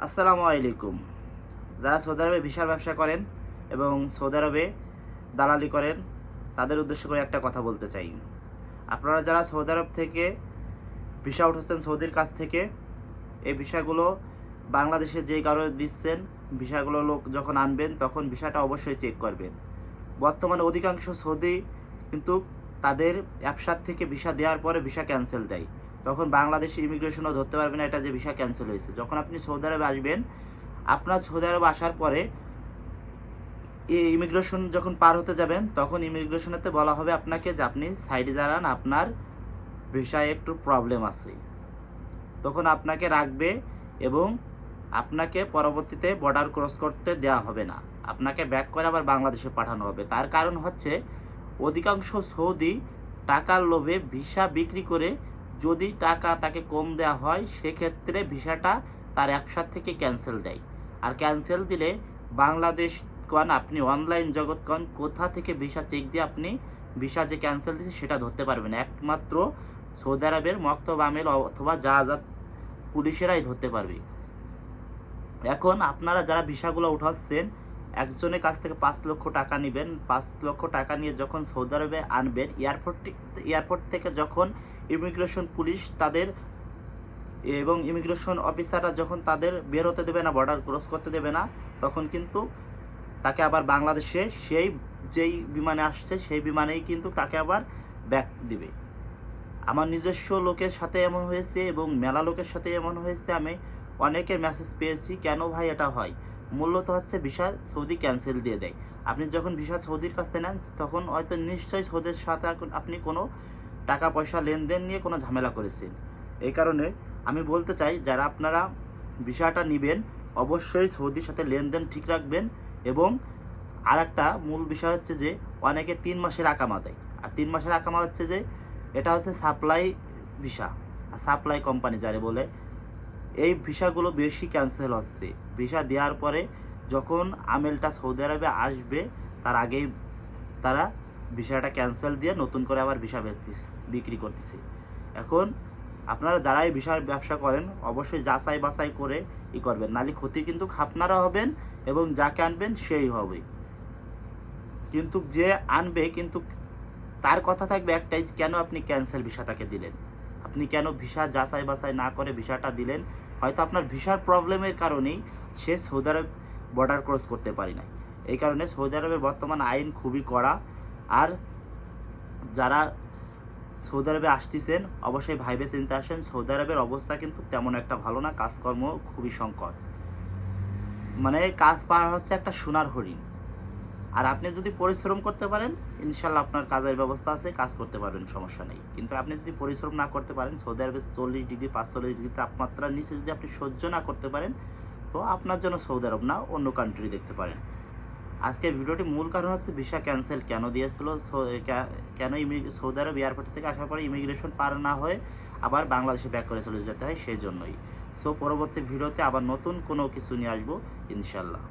আসসালামু আলাইকুম। যারা সৌদি আরবে ভিসার ব্যবসা করেন এবং সৌদি আরবে দালালি করেন, তাদের উদ্দেশ্য করে একটা কথা বলতে চাই। আপনারা যারা সৌদি আরব থেকে ভিসা উঠাচ্ছেন সৌদির কাছ থেকে, এই ভিসাগুলো বাংলাদেশে যে কারণে দিচ্ছেন, ভিসাগুলো লোক যখন আনবেন তখন ভিসাটা অবশ্যই চেক করবেন। বর্তমানে অধিকাংশ সৌদি কিন্তু তাদের অ্যাপসার থেকে ভিসা দেওয়ার পরে ভিসা ক্যান্সেল দেয়। তখন বাংলাদেশি ইমিগ্রেশনও ধরতে পারবে না এটা যে ভিসা ক্যান্সেল হয়েছে। যখন আপনি সৌদি আরবে আসবেন, আপনার সৌদি আরবে আসার পরে এই ইমিগ্রেশন যখন পার হতে যাবেন, তখন ইমিগ্রেশনেতে বলা হবে আপনাকে যে আপনি সাইডে দাঁড়ান, আপনার ভিসায় একটু প্রবলেম আছে। তখন আপনাকে রাখবে এবং আপনাকে পরবর্তীতে বর্ডার ক্রস করতে দেওয়া হবে না, আপনাকে ব্যাক করে আবার বাংলাদেশে পাঠানো হবে। তার কারণ হচ্ছে অধিকাংশ সৌদি টাকার লোভে ভিসা বিক্রি করে যদি টাকা তাকে কম দেওয়া হয়, সেক্ষেত্রে ভিসাটা তার অ্যাপসার থেকে ক্যান্সেল দেয়। আর ক্যান্সেল দিলে বাংলাদেশ আপনি অনলাইন জগৎ কোথা থেকে ভিসা চেক দিয়ে আপনি ভিসা যে ক্যান্সেল দিচ্ছে সেটা ধরতে পারবেন। একমাত্র সৌদি আরবের মক্তব আমেল অথবা জাহাজাত পুলিশেরাই ধরতে পারবে। এখন আপনারা যারা ভিসাগুলো উঠাচ্ছেন, একজনের কাছ থেকে 5 লক্ষ টাকা নেবেন। 5 লক্ষ টাকা নিয়ে যখন সৌদি আরবে আনবেন, এয়ারপোর্ট থেকে যখন ইমিগ্রেশন পুলিশ তাদের এবং ইমিগ্রেশন অফিসাররা যখন তাদের বের হতে দেবে না, বর্ডার ক্রস করতে দেবে না, তখন কিন্তু তাকে আবার বাংলাদেশে যেই বিমানে আসছে সেই বিমানেই কিন্তু তাকে আবার ব্যাক দিবে। আমার নিজস্ব লোকের সাথে এমন হয়েছে এবং মেলা লোকের সাথে এমন হয়েছে। আমি অনেকের মেসেজ পেয়েছি, কেন ভাই এটা হয়? মূলত হচ্ছে ভিসা সৌদি ক্যান্সেল দিয়ে দেয়। আপনি যখন ভিসা সৌদির কাছ থেকে নেন, তখন হয়তো নিশ্চয়ই সৌদির সাথে আপনি কোনো টাকা পয়সা লেনদেন নিয়ে কোনো ঝামেলা করেছেন। এই কারণে আমি বলতে চাই, যারা আপনারা ভিসাটা নেবেন, অবশ্যই সৌদির সাথে লেনদেন ঠিক রাখবেন। এবং আর একটা মূল বিষয় হচ্ছে যে অনেকে 3 মাসের আকামা দেয়। আর 3 মাসের আকামা হচ্ছে যে এটা হচ্ছে সাপ্লাই ভিসা, সাপ্লাই কোম্পানি যারে বলে। এই ভিসাগুলো বেশি ক্যান্সেল হচ্ছে। ভিসা দেওয়ার পরে যখন আমেলটা সৌদি আরবে আসবে, তার আগেই তারা ভিসাটা ক্যান্সেল দিয়ে নতুন করে আবার ভিসা বিক্রি করতেছে। এখন আপনারা যারা এই ভিসার ব্যবসা করেন, অবশ্যই যাচাই বাছাই করে করবেন, নাহলে ক্ষতি কিন্তু আপনারা হবেন এবং যাকে আনবেন সেই হবে। কিন্তু যে আনবে কিন্তু তার কথা থাকবে একটাই, কেন আপনি ক্যান্সেল ভিসাটাকে দিলেন, আপনি কেন ভিসা যাচাই বাছাই না করে ভিসাটা দিলেন? হয়তো আপনার ভিসার প্রবলেমের কারণেই সে সৌদি আরব বর্ডার ক্রস করতে পারি না। এই কারণে সৌদি আরবের বর্তমান আইন খুবই কড়া। আর যারা সৌদি আরবে আসতেছেন, অবশ্যই ভাইবে চিন্তা আসেন। সৌদি আরবের অবস্থা কিন্তু তেমন একটা ভালো না, কাজকর্ম খুবই সংকট। মানে কাজ পাওয়া হচ্ছে একটা সোনার হরিণ। আর আপনি যদি পরিশ্রম করতে পারেন, ইনশাল্লাহ আপনার কাজের ব্যবস্থা আছে, কাজ করতে পারবেন, সমস্যা নেই। কিন্তু আপনি যদি পরিশ্রম না করতে পারেন, সৌদি আরবে 40 ডিগ্রি 45 ডিগ্রি তাপমাত্রার নিচে যদি আপনি সহ্য না করতে পারেন, তো আপনার জন্য সৌদি আরব না, অন্য কান্ট্রি দেখতে পারেন। আজকের ভিডিওটি মূল কারণ হচ্ছে ভিসা ক্যান্সেল কেন দিয়েছিল, কেন সৌদি আরব এয়ারপোর্ট থেকে আসার পরে ইমিগ্রেশন পার না হয়ে আবার বাংলাদেশে ব্যাক করে চলে যেতে হয়, সেই জন্যই। সো পরবর্তী ভিডিওতে আবার নতুন কোনো কিছু নিয়ে আসবো ইনশাল্লাহ।